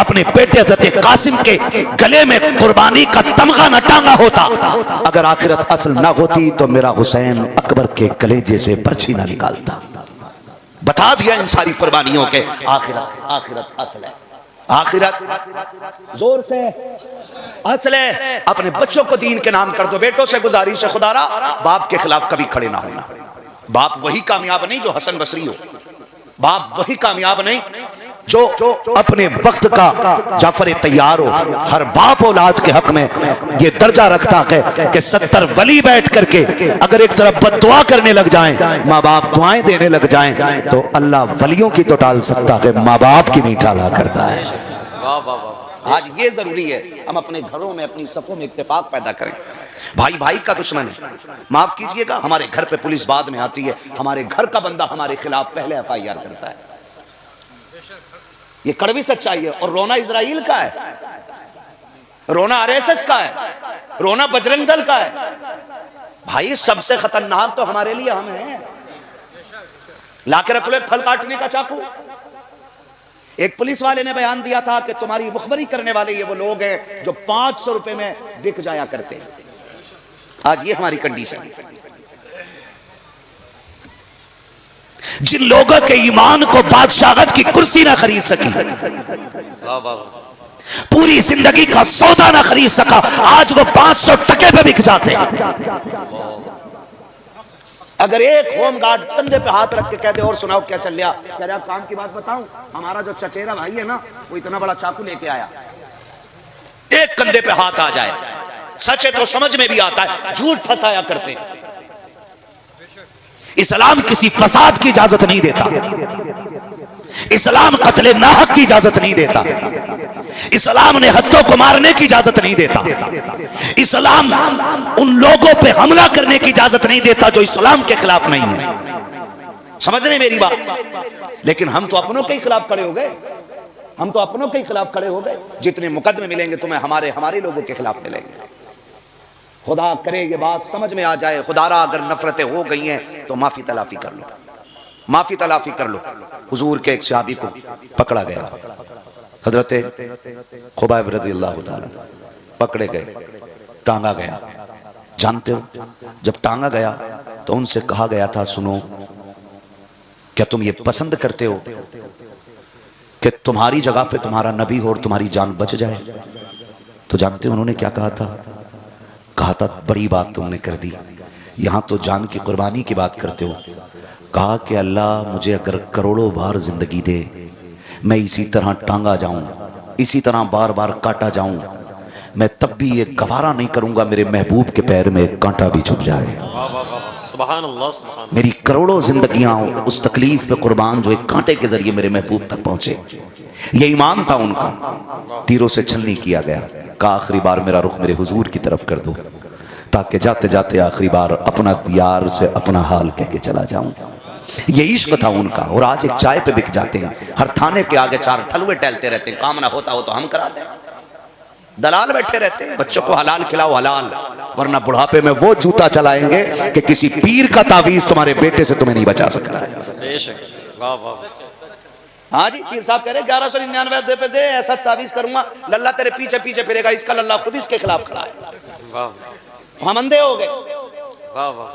अपने बेटे हजरत कासिम के गले में कुर्बानी का तमगा न टांगा होता। अगर आखिरत असल ना होती तो मेरा हुसैन अकबर के कलेजे से बर्छी ना निकालता। बता दिया इन सारी कुर्बानियों के आखिरत असल है। आखिरत जोर से असल है। अपने बच्चों को दीन के नाम कर दो। बेटों से गुजारिश है खुदारा बाप के खिलाफ कभी खड़े ना होना। बाप वही कामयाब नहीं जो हसन बसरी हो, बाप वही कामयाब नहीं जो अपने वक्त का जाफर तैयार हो, हर बाप औलाद के हक में ये दर्जा रखता है कि 70 वली बैठ करके अगर एक तरफ बद्दुआ करने लग जाएं, माँ बाप दुआएं देने लग जाएं, तो अल्लाह वलियों की तो टाल सकता है, माँ बाप की नहीं टाला करता है। वाह वाह वाह। आज ये जरूरी है हम अपने घरों में, अपनी सफों में इत्तेफाक पैदा करें। भाई भाई का दुश्मन है, माफ कीजिएगा, हमारे घर पे पुलिस बाद में आती है, हमारे घर का बंदा हमारे खिलाफ पहले FIR करता है। ये कड़वी सच्चाई है। और रोना इजराइल का है, रोना RSS का है, रोना बजरंग दल का है। भाई सबसे खतरनाक तो हमारे लिए हम हैं। लाके रख लो एक फल काटने का चाकू। एक पुलिस वाले ने बयान दिया था कि तुम्हारी मुखबरी करने वाले ये वो लोग हैं जो 500 रुपए में बिक जाया करते हैं। आज ये हमारी कंडीशन है। जिन लोगों के ईमान को बादशाहत की कुर्सी ना खरीद सकी, वाह वाह। पूरी जिंदगी का सौदा ना खरीद सका, आज वो 500 टके पे बिक जाते हैं। अगर एक होमगार्ड कंधे पे हाथ रख के कहते और सुनाओ क्या चल रहा, कह रहा काम की बात बताऊं, हमारा जो चचेरा भाई है ना वो इतना बड़ा चाकू लेके आया, एक कंधे पे हाथ आ जाए, सच है तो समझ में भी आता है, झूठ फंसाया करते हैं। इस्लाम किसी फसाद की इजाजत नहीं देता, इस्लाम कत्ले नाहक की इजाजत नहीं देता, इस्लाम ने हत्तों को मारने की इजाजत नहीं देता, इस्लाम उन लोगों पे हमला करने की इजाजत नहीं देता जो इस्लाम के खिलाफ नहीं है। समझ रहे मेरी बात? लेकिन हम तो अपनों के खिलाफ खड़े हो गए, हम तो अपनों के खिलाफ खड़े हो गए। जितने मुकदमे मिलेंगे तुम्हें हमारे लोगों के खिलाफ मिलेंगे। खुदा करे ये बात समझ में आ जाए। खुदारा अगर नफरतें हो गई हैं तो माफी तलाफी कर लो, माफी तलाफी कर लो। हुजूर के एक सहाबी को पकड़ा गया, हजरत खुबैब रज़ियल्लाहु ताला पकड़े गए, टांगा गया। जानते हो जब टांगा गया तो उनसे कहा गया था, सुनो क्या तुम ये पसंद करते हो कि तुम्हारी जगह पे तुम्हारा नबी हो और तुम्हारी जान बच जाए? तो जानते हो उन्होंने क्या कहा था? कहा था बड़ी बात तुमने कर दी, यहां तो जान की कुर्बानी की बात करते हो। कहा कि अल्लाह मुझे अगर करोड़ों बार जिंदगी दे, मैं इसी तरह टांगा जाऊं, इसी तरह बार बार काटा जाऊं, मैं तब भी ये गवारा नहीं करूंगा मेरे महबूब के पैर में एक कांटा भी छुप जाए। सुभान अल्लाह, सुभान। मेरी करोड़ों जिंदगियां उस तकलीफ में कुर्बान जो एक कांटे के जरिए मेरे महबूब तक पहुंचे। ये ईमान था उनका। तीरों से छलनी किया गया। कहा आखिरी बार मेरा रुख मेरे हुजूर की तरफ कर दो, ताकि जाते जाते आखिरी बार अपना यार से अपना हाल कह के चला जाऊं। ये इश्क था उनका। और आज एक चाय पे बिक जाते हैं, हर थाने के आगे 4 ठलुए टहलते रहते हैं, काम ना होता हो तो हम कराते हैं। दलाल बैठे रहते हैं, बच्चों को हलाल खिलाओ हलाल, वरना बुढ़ापे में वो जूता चलाएंगे कि किसी पीर का तावीज तुम्हारे बेटे से तुम्हें नहीं बचा सकता है। बेशक। वाह वाह। हाँ जी, पीर साहब कह रहे 1199 पे दे, ऐसा तावीज करूंगा लल्ला तेरे पीछे पीछे फिरेगा, इसका लल्ला खुद इसके खिलाफ खड़ा है। वाह। हम अंधे हो गए। वाह वाह।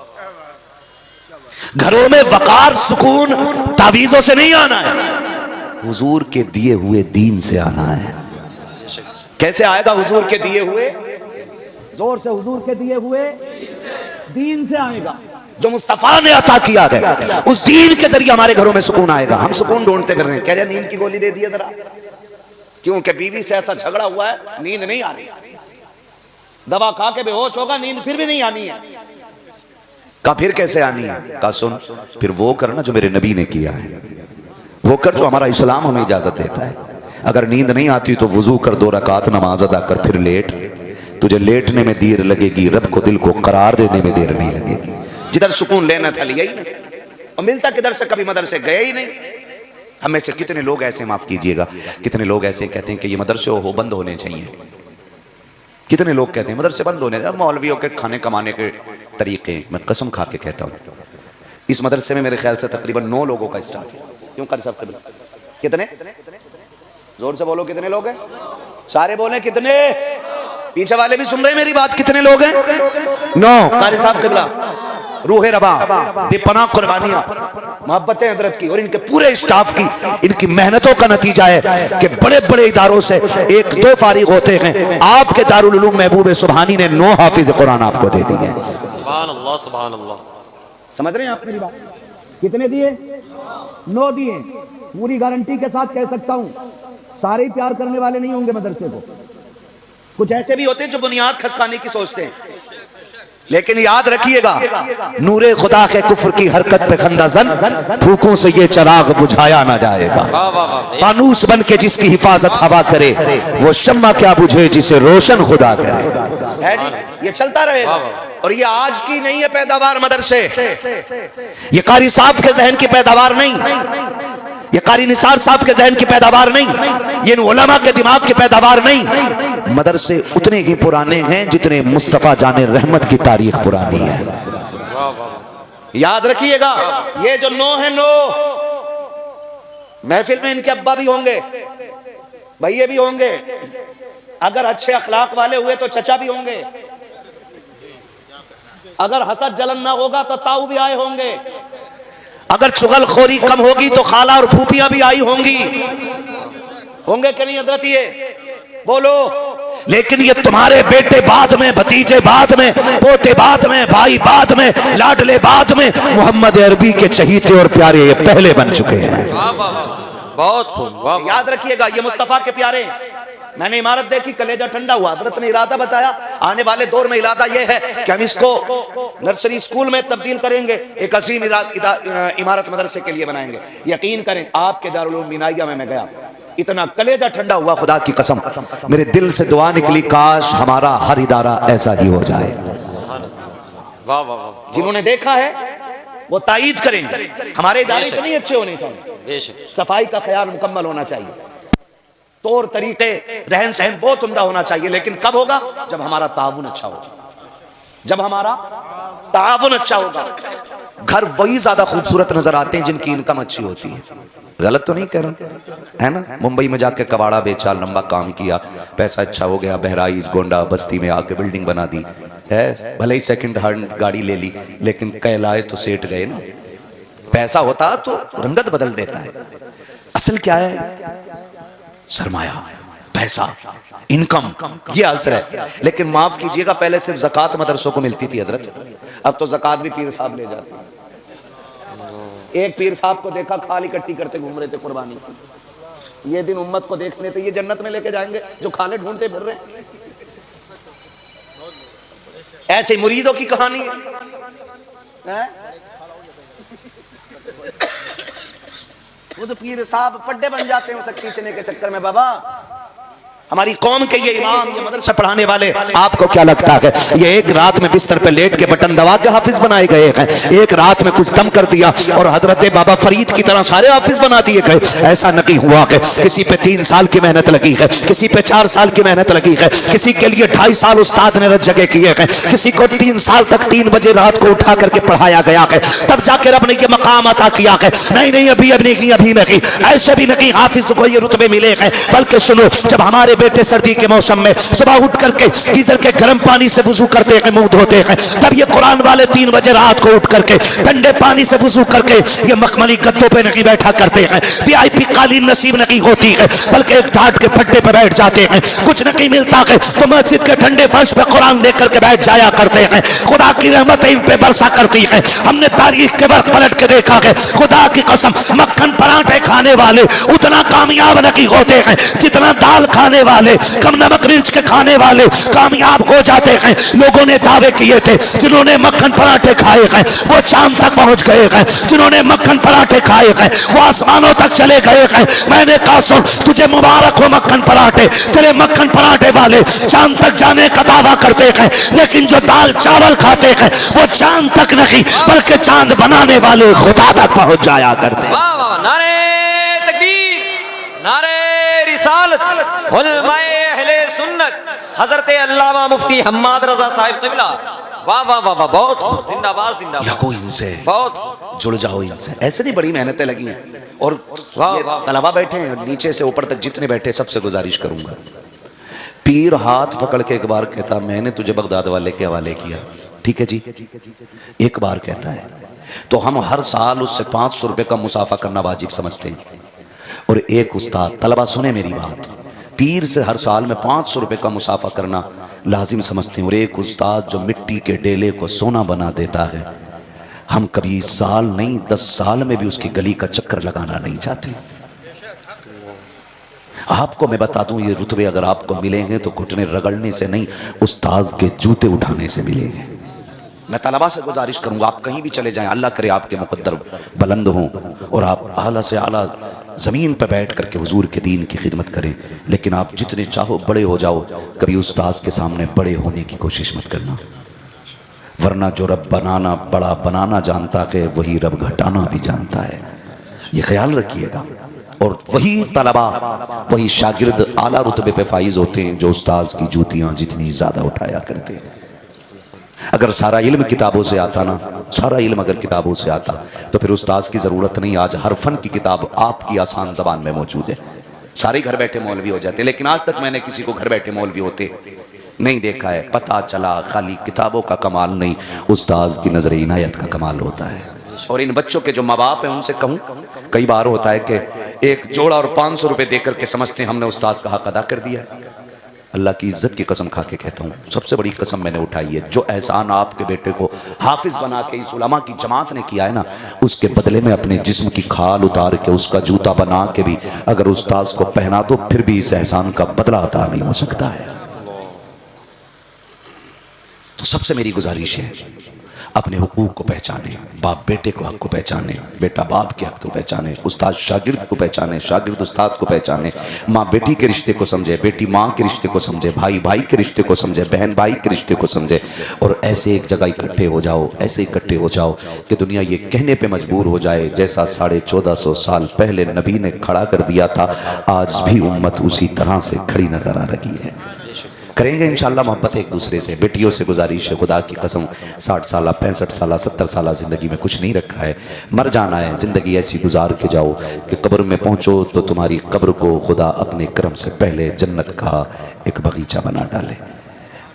घरों में वकार सुकून तावीजों से नहीं आना है, हुजूर के दिए हुए दीन से आना है। कैसे आएगा हुजूर के दिए हुए? जोर से, हुजूर के दिए हुए दीन से आएगा, जो मुस्तफा ने अता किया है। उस दीन के जरिए हमारे घरों में सुकून आएगा। हम सुकून ढूंढते फिर रहे हैं, कह रहे नींद की गोली दे दिए जरा, क्योंकि बीवी से ऐसा झगड़ा हुआ है, नींद नहीं आ रही, दवा खा के बेहोश होगा, नींद फिर भी नहीं आनी है। कहा फिर कैसे आनी है? कहा सुन, फिर वो करना जो मेरे नबी ने किया है, वो कर जो हमारा इस्लाम हमें इजाजत देता है। अगर नींद नहीं आती तो वुजू कर, 2 रकात नमाज अदा कर, फिर लेट। तुझे लेटने में देर लगेगी, रब को दिल को करार देने में देर नहीं लगेगी। जिधर सुकून लेना था लिया ही नहीं, और मिलता किधर से? कभी मदरसे गए ही नहीं। हम में से कितने लोग ऐसे, माफ कीजिएगा, कितने लोग ऐसे कहते हैं कि ये मदरसे हो बंद होने चाहिए। कितने लोग कहते हैं मदरसे बंद होने चाहिए, मौलवियों के खाने कमाने के तरीके। मैं कसम खा के कहता हूँ, इस मदरसे में मेरे ख्याल से तकरीबन 9 लोगों का स्टाफ है। क्यों कर सब? कितने? जोर से बोलो, कितने लोग हैं? सारे बोले कितने? पीछे वाले भी सुन रहे हैं मेरी बात, कितने लोग हैं? 9। कारी साहब किबला, रूह रवा, बेपनाह कुर्बानियां, मोहब्बतें हजरत की और इनके पूरे स्टाफ की, इनकी मेहनतों का नतीजा है कि बड़े बड़े इदारों से 1-2 फारिग होते हैं। आपके दारुल उलूम महबूब सुबहानी ने 9 हाफिज कुरान आपको दे दिए। सुभान अल्लाह, सुभान अल्लाह। समझ रहे हैं आप मेरी बात? कितने दिए? 9 दिए। पूरी गारंटी के साथ कह सकता हूं, सारे ही प्यार करने वाले नहीं होंगे मदरसे को। कुछ ऐसे भी होते हैं जो बुनियाद खसकाने की सोचते हैं, लेकिन याद रखिएगा, नूरे खुदा के कुफ्र की हरकत पे खंदाजन फूकों से ये चराग बुझाया ना जाएगा। फानूस बन के जिसकी हिफाजत हवा करे, वो शम्मा क्या बुझे जिसे रोशन खुदा करे। है जी, ये चलता रहेगा। और ये आज की नहीं है पैदावार मदरसे, ये कारी साहब के जहन की पैदावार नहीं, ये कारी निसार साहब के जहन की पैदावार नहीं, ये उलमा के दिमाग की पैदावार नहीं। मदरसे उतने ही पुराने हैं जितने मुस्तफा जाने रहमत की तारीख पुरानी है। याद रखिएगा, ये जो नो है नो, महफिल में इनके अब्बा भी होंगे, भैये भी होंगे, अगर अच्छे अखलाक वाले हुए तो चचा भी होंगे, अगर हसद जलन ना होगा तो ताऊ भी आए होंगे, अगर चुगलखोरी कम होगी तो खाला और फूफियां भी आई होंगी, होंगे कि नहीं हजरत? ये बोलो। लेकिन ये तुम्हारे बेटे बाद में, भतीजे बाद में, पोते बाद में, भाई बाद में, लाडले बाद में, मोहम्मद अरबी के चहीते और प्यारे ये पहले बन चुके हैं। बहुत खूब, याद रखिएगा, ये मुस्तफा के प्यारे। मैंने इमारत देखी, कलेजा ठंडा हुआ। हजरत ने इरादा बताया, आने वाले दौर में इरादा यह है कि हम इसको नर्सरी स्कूल में तब्दील करेंगे, एक अजीम इमारत मदरसे के लिए बनाएंगे। यकीन करें, आपके दारुल उलूम मिनाइया में मैं गया, इतना कलेजा ठंडा हुआ, खुदा की कसम मेरे दिल से दुआ निकली, काश हमारा हर इदारा ऐसा ही हो जाए। वाह वाह वाह। जिन्होंने देखा है वो तायीद करेंगे, हमारे इदारे इतने अच्छे होने चाहिए, सफाई का ख्याल मुकम्मल होना चाहिए, तौर तरीके रहन सहन बहुत उम्दा होना चाहिए। लेकिन कब होगा? जब हमारा ताउन अच्छा होगा, जब हमारा ताउन अच्छा होगा। घर वही ज्यादा खूबसूरत नजर आते हैं जिनकी इनकम अच्छी होती है। गलत तो नहीं कह रहा, है ना? मुंबई में जाके कबाड़ा बेचा, लंबा काम किया, पैसा अच्छा हो गया, बहराइच गोंडा बस्ती में आके बिल्डिंग बना दी है, भले ही सेकंड हैंड गाड़ी ले ली, लेकिन कहलाए तो सेठ गए ना। पैसा होता तो रंगत बदल देता है। असल क्या है? सरमाया, पैसा, इनकम, ये असर है। लेकिन माफ कीजिएगा, पहले सिर्फ ज़कात मदरसों को मिलती थी हजरत, अब तो ज़कात भी पीर साहब ले जाते हैं। एक पीर साहब को देखा, खाल इकट्ठी करते घूम रहे थे कुर्बानी की। ये दिन उम्मत को देखने थे, ये जन्नत में लेके जाएंगे जो खाले ढूंढते फिर रहे हैं। ऐसे मुरीदों की कहानी है। वो तो पीर साहब पड्डे बन जाते हैं उसे खींचने के चक्कर में। बाबा, हमारी कौम के ये इमाम, ये मदरसा पढ़ाने वाले, आपको क्या लगता है ये एक रात में बिस्तर पे लेट के बटन दबा के हाफिज बनाए गए हैं? एक रात में कुछ दम कर दिया और हजरत बाबा फरीद की तरह सारे हाफिज बना दिए गए? ऐसा नहीं हुआ कि किसी पे 3 साल की मेहनत लगी है, किसी पे 4 साल की मेहनत लगी है, किसी के लिए 2.5 साल उस्ताद ने जगह किए हैं, किसी को 3 साल तक 3 बजे रात को उठा करके पढ़ाया गया है, तब जाकर रब ने ये मकाम अता किया है। नहीं, अभी नहीं, ऐसे भी नहीं हाफिज को ये रुतबे मिले हैं। बल्कि सुनो, जब हमारे बेटे सर्दी के मौसम में सुबह उठ करके गीजर के गर्म पानी से वुजू करते हैं, मुंह धोते हैं, तब ये कुरान वाले 3 बजे रात को उठ करके ठंडे पानी से वुजू करके ये मखमली गद्दों पे नहीं बैठा करते हैं, वीआईपी कालीन नसीब नहीं होती है, बल्कि एक ठाट के फट्टे पे बैठ जाते हैं। कुछ नहीं मिलता है तो मस्जिद के ठंडे फर्श पे कुरान लेकर के बैठ जाया करते हैं। खुदा की रहमत इन पे बरसा करती है। हमने तारीख के वक्त पलट के देखा है, खुदा की कसम मक्खन पराठे खाने वाले उतना कामयाब नहीं होते हैं जितना दाल खाने वाले, कम नमक मिर्च के खाने वाले कामयाब हो जाते हैं। लोगों ने दावे किए थे, जिन्होंने मक्खन पराठे खाए हैं वो चांद तक पहुंच गए हैं, जिन्होंने मक्खन पराठे खाए हैं वो आसमानों तक चले गए हैं। मैंने कहा सुन, तुझे मुबारक हो मक्खन पराठे, तेरे मक्खन पराठे वाले चांद तक जाने का दावा करते हैं, लेकिन जो दाल चावल खाते हैं वो चांद तक नहीं बल्कि चांद बनाने वाले खुदा तक पहुंच जाया करते हैं। नारे तकबीर, नारे रिसालत, उलमाए अहले सुन्नत, हजरत अल्लामा मुफ्ती हम्माद रजा साहिब क़िबला। वाह वाह वाह वाह, बहुत खूब, जिंदाबाद जिंदाबाद। लगो इनसे, बहुत जुड़ जाओ इनसे। ऐसे नहीं बड़ी मेहनतें लगी हैं। और ये तलबा बैठे हैं नीचे से ऊपर तक, जितने बैठे सबसे गुजारिश करूंगा, पीर हाथ पकड़ के एक बार कहता मैंने तुझे बगदाद वाले के हवाले किया, ठीक है जी, एक बार कहता है तो हम हर साल उससे 500 रुपए का मुसाफा करना वाजिब समझते हैं। और एक उस्ताद, तलबा सुने मेरी बात, पीर से हर साल में 500 रुपए का मुसाफा करना लाजिम समझते हैं। और एक उस्ताद जो मिट्टी के डेले को सोना बना देता है, हम कभी साल नहीं 10 साल में भी उसकी गली का चक्कर लगाना नहीं चाहते। आपको मैं बता दूं, ये रुतबे अगर आपको मिले हैं तो घुटने रगड़ने से नहीं, उस्ताद के जूते उठाने से मिलेंगे। मैं तलबा से गुजारिश करूंगा, आप कहीं भी चले जाएं, अल्लाह करे आपके मुकद्दर बुलंद हों और आप आला से आला ज़मीन पर बैठ करके हुजूर के दीन की खिदमत करें। लेकिन आप जितने चाहो बड़े हो जाओ, कभी उस्ताद के सामने बड़े होने की कोशिश मत करना, वरना जो रब बनाना बड़ा बनाना जानता है वही रब घटाना भी जानता है, ये ख्याल रखिएगा। और वही तलबा, वही शागिर्द आला रुतबे पे फाइज होते हैं जो उस्ताद की जूतियाँ जितनी ज़्यादा उठाया करते हैं। अगर सारा इल्म किताबों से आता ना, सारा इल्म अगर किताबों से आता तो फिर उस्ताद की ज़रूरत नहीं। आज हर फन की किताब आपकी आसान ज़बान में मौजूद है, सारे घर बैठे मौलवी हो जाते। लेकिन आज तक मैंने किसी को घर बैठे मौलवी होते नहीं देखा है। पता चला खाली किताबों का कमाल नहीं, उस्ताद की नज़र इनायत का कमाल होता है। और इन बच्चों के जो माँ बाप हैं उनसे कहूँ, कई बार होता है कि एक जोड़ा और 500 रुपये देकर के समझते हैं हमने उस्ताद का हक अदा कर दिया है। अल्लाह की इज्जत की कसम खा के कहता हूँ, सबसे बड़ी कसम मैंने उठाई है, जो एहसान आपके बेटे को हाफिज बना के इस उलमा की जमात ने किया है ना, उसके बदले में अपने जिस्म की खाल उतार के उसका जूता बना के भी अगर उस्ताद को पहना दो, फिर भी इस एहसान का बदला अता नहीं हो सकता है। तो सबसे मेरी गुजारिश है, अपने हुकूक को पहचाने, बाप बेटे को हक को पहचाने, बेटा बाप के हक को पहचाने, उस्ताद शागिर्द को पहचाने, शागिर्द उस्ताद को पहचाने, माँ बेटी के रिश्ते को समझे, बेटी माँ के रिश्ते को समझे, भाई भाई के रिश्ते को समझे, बहन भाई के रिश्ते को समझे। और ऐसे एक जगह इकट्ठे हो जाओ, ऐसे इकट्ठे हो जाओ कि दुनिया ये कहने पे मजबूर हो जाए, जैसा 1450 साल पहले नबी ने खड़ा कर दिया था, आज भी उम्मत उसी तरह से खड़ी नजर आ रही है। करेंगे इंशाअल्लाह मोहब्बत एक दूसरे से। बेटियों से गुजारिश है, खुदा की कसम 60 साल 65 साल 70 साल ज़िंदगी में कुछ नहीं रखा है, मर जाना है। ज़िंदगी ऐसी गुजार के जाओ कि कब्र में पहुँचो तो तुम्हारी कब्र को खुदा अपने करम से पहले जन्नत का एक बगीचा बना डाले।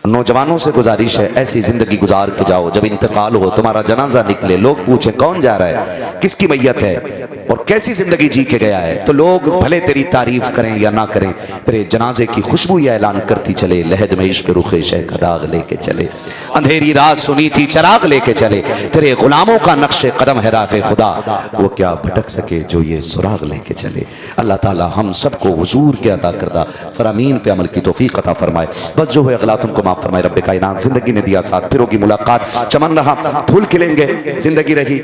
नौजवानों से गुजारिश है, ऐसी ज़िंदगी गुजार के जाओ, जब इंतकाल हो तुम्हारा जनाजा निकले, लोग पूछें कौन जा रहा है, किसकी मैयत है और कैसी ज़िंदगी जी के गया है, तो लोग भले तेरी तारीफ करें या ना करें, तेरे जनाजे की खुशबू यह ऐलान करती चले, लहद में इश्क रुखे शह का दाग लेके चले, अंधेरी रात सुनी थी चराग लेके चले, तेरे गुलामों का नक्शे कदम है राह खुदा, वो क्या भटक सके जो ये सुराग लेके चले। अल्लाह ताला हम सबको हुजूर के अता करदा फरामीन पे अमल की तौफीक अता फरमाए। बस जो है अगला तुमको माफ फरमाए। रब्बे कायनात जिंदगी ने दिया साथ, फिर होगी मुलाकात, चमन रहा फूल खिलेंगे, जिंदगी रही।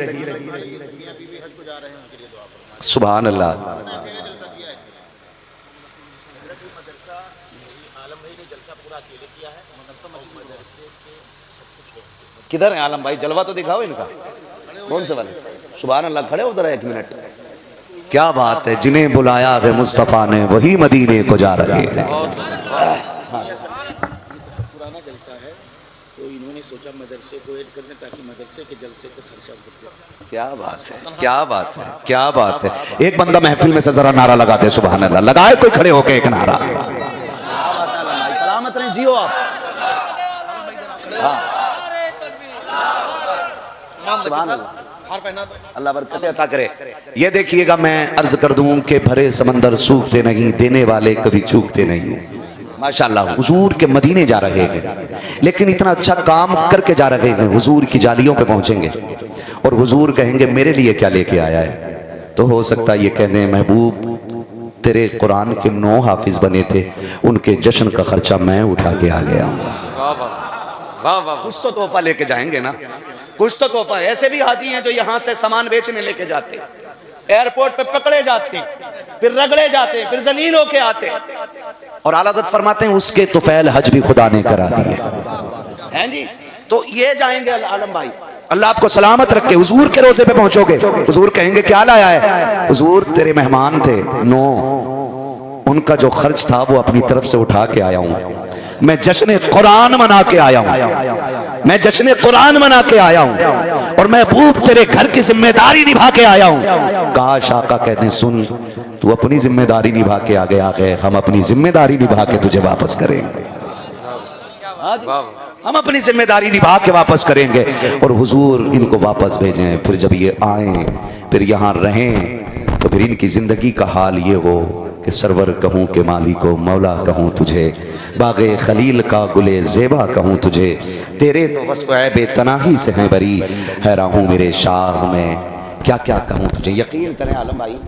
सुभान अल्लाह। किधर है आलम भाई, जलवा तो दिखाओ इनका, कौन से वाले? सुभान अल्लाह, खड़े हो जरा एक मिनट। क्या बात है, जिन्हें बुलाया है मुस्तफा ने वही मदीने को जा रहे हैं। पुराना जलसा है तो इन्होंने सोचा मदरसे को ऐड कर दें ताकि मदरसे के जलसे का खर्चा बढ़ जाए। क्या बात है, क्या बात है, क्या बात है। एक बंदा महफिल में से जरा नारा लगा दे, सुभान अल्लाह। लगाए कोई खड़े होके एक नारा। सलामत रहे, जियो आप। अल्लाह बरकत अता करे। ये देखिएगा, मैं अर्ज कर दूं कि भरे समंदर सूखते नहीं, देने वाले कभी चूकते नहीं है। माशाअल्लाह हुजूर के मदीने जा रहे हैं, लेकिन इतना अच्छा काम करके जा रहे हैं। हुजूर की जालियों पे पहुंचेंगे और हुजूर कहेंगे मेरे लिए क्या लेके आया है, तो हो सकता है ये कहने महबूब तेरे कुरान के 9 हाफिज बने थे, उनके जश्न का खर्चा मैं उठा के आ गया हूँ। कुछ तो तोहफा लेके जाएंगे ना, कुछ तो तोहफा। ऐसे भी हाजी हैं जो यहाँ से सामान बेचने लेके जाते, एयरपोर्ट पे पकड़े जाते, फिर रगड़े जाते, फिर जलील होके आते, और आला हज़रत फरमाते हैं उसके तुफैल हज भी खुदा ने करा दिए हैं जी। तो ये जाएंगे आलम भाई, अल्लाह आपको सलामत रखे। हुजूर के रोजे पे पहुंचोगे, हुजूर कहेंगे क्या लाया है, हुजूर तेरे मेहमान थे, नो उनका जो खर्च था वो अपनी तरफ से उठा के आया हूँ। मैं जश्न कुरान मना के आया हूँ, मैं जश्न कुरान मना के आया हूँ, और महबूब तेरे घर की जिम्मेदारी निभा के आया हूँ। काश आका कहते हैं सुन, तू अपनी जिम्मेदारी निभा के आगे आ गए, हम अपनी जिम्मेदारी निभा के तुझे वापस करेंगे। हम अपनी जिम्मेदारी निभा के वापस करेंगे, और हुजूर इनको वापस भेजें। फिर जब ये आए, फिर यहाँ रहें, तो फिर इनकी जिंदगी का हाल ये हो कि सरवर कहूँ के मालिको मौला कहूँ तुझे, बागे खलील का गुले ज़ेबा कहूँ तुझे, तेरे तो वस्फ़ बेतनाही से हैं बरी, हैरान हूँ मेरे शाह में क्या क्या कहूँ तुझे। यकीन करें आलम भाई,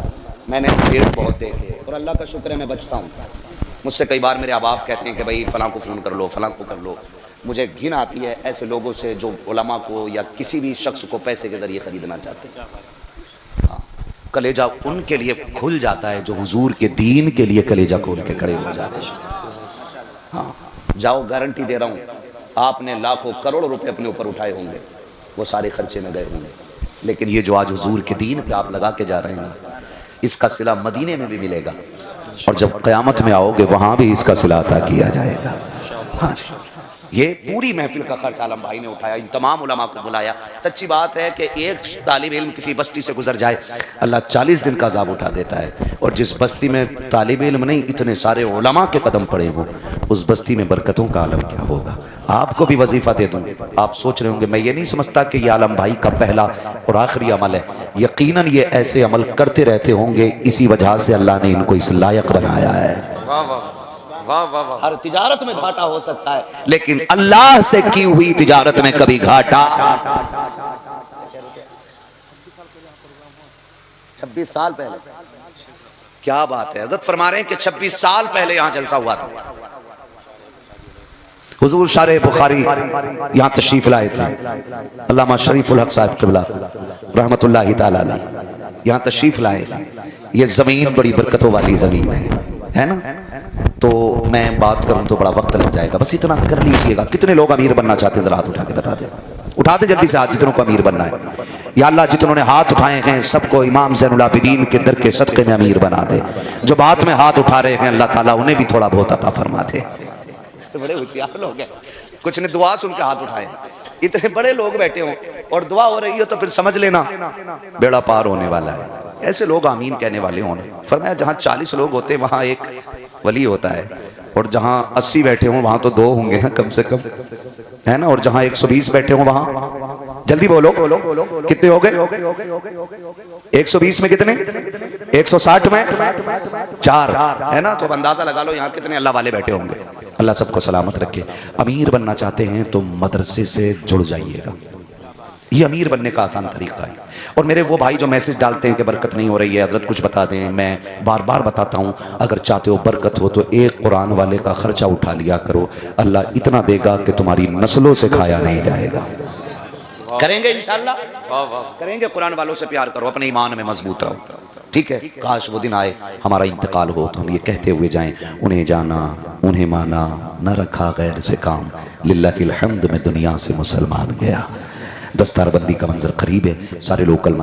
मैंने शेर बहुत देखे। और अल्लाह का शुक्र है मैं बचता हूँ। मुझसे कई बार मेरे अहबाब कहते हैं कि भाई फ़लाँ को फ़ोन कर लो, फ़लाँ को कर लो। मुझे घिन आती है ऐसे लोगों से जो उलमा को या किसी भी शख्स को पैसे के ज़रिए ख़रीदना चाहते हैं। हाँ, कलेजा उनके लिए खुल जाता है जो हुजूर के दीन के लिए कलेजा खोल के खड़े हो जाते हैं। हाँ, जाओ, गारंटी दे रहा हूँ, आपने लाखों करोड़ रुपए अपने ऊपर उठाए होंगे, वो सारे खर्चे में गए होंगे, लेकिन ये जो आज हुजूर के दीन पे आप लगा के जा रहे हैं, इसका सिला मदीने में भी मिलेगा और जब क़यामत में आओगे वहाँ भी इसका सिला अता किया जाएगा। हाँ जी, ये पूरी महफिल का खर्च आलम भाई ने उठाया, इन तमाम उलमा को बुलाया। सच्ची बात है कि एक तालिब इल्म किसी बस्ती से गुजर जाए, अल्लाह 40 दिन का अज़ाब उठा देता है, और जिस बस्ती में तालिब इल्म नहीं इतने सारे उलमा के कदम पड़े हों, उस बस्ती में बरकतों का आलम क्या होगा। आपको भी वजीफ़ा दे दूँ, आप सोच रहे होंगे मैं ये नहीं समझता कि यह आलम भाई का पहला और आखिरी अमल है। यकीनन ये ऐसे अमल करते रहते होंगे, इसी वजह से अल्लाह ने इनको इस लायक बनाया है। वाह वाह वाह वाह वाह। हर तिजारत में घाटा हो सकता है, लेकिन अल्लाह से की हुई तिजारत में कभी घाटा। 26 साल पहले, क्या बात है। हज़रत फरमा रहे हैं कि 26 साल पहले यहाँ जलसा हुआ था। हुजूर शारे बुखारी यहाँ तशरीफ लाए थे। अल्लामा शरीफुल हक साहब क़िबला रहमतुल्लाहि तआला अलैह यहाँ तशरीफ लाए। ये ज़मीन बड़ी बरकतों वाली ज़मीन है ना। तो मैं बात करूं तो बड़ा वक्त लग जाएगा, बस इतना कर लीजिएगा। कितने लोग अमीर बनना चाहते हैं, जरा हाथ उठा के बता दें, उठा दे जल्दी से हाथ, जितनों को अमीर बनना है। या अल्लाह जितनों ने हाथ उठाए हैं सबको इमाम ज़ैनुल आबिदीन के दर के सदक़े में अमीर बना दे। जो बात में हाथ उठा रहे हैं अल्लाह ताला उन्हें भी थोड़ा बहुत अता फरमा दे। तो बड़े होशियार लोग हैं, कुछ ने दुआ सुन के हाथ उठाए। इतने बड़े लोग बैठे हों और दुआ हो रही हो तो फिर समझ लेना बेड़ा पार होने वाला है। ऐसे लोग आमीन कहने वाले होने। फरमाया जहाँ 40 लोग होते हैं वहाँ एक वली होता है, और जहाँ 80 बैठे हों वहाँ तो 2 होंगे ना कम से कम, है ना। और जहाँ 120 बैठे हों वहाँ, जल्दी बोलो कितने हो गए? 120 में कितने? 160 में 4, है ना। तो अब अंदाजा लगा लो यहाँ कितने अल्लाह वाले बैठे होंगे। अल्लाह सबको सलामत रखे। अमीर बनना चाहते हैं तो मदरसे से जुड़ जाइएगा, ये अमीर बनने का आसान तरीका है। और मेरे वो भाई जो मैसेज डालते हैं कि बरकत नहीं हो रही है, हजरत कुछ बता दें, मैं बार बार बताता हूँ, अगर चाहते हो बरकत हो तो एक कुरान वाले का खर्चा उठा लिया करो, अल्लाह इतना देगा कि तुम्हारी नस्लों से खाया नहीं जाएगा। करेंगे इंशाअल्लाह, करेंगे। कुरान वालों से प्यार करो, अपने ईमान में मजबूत रहो, ठीक है। काश वो दिन आए हमारा इंतकाल हो तो हम ये कहते हुए जाएं, उन्हें जाना उन्हें माना, न रखा गैर से काम, लिल्लाहिल हम्द में दुनिया से मुसलमान गया। दस्तारबंदी का मंजर करीब है, सारे लोग कलमा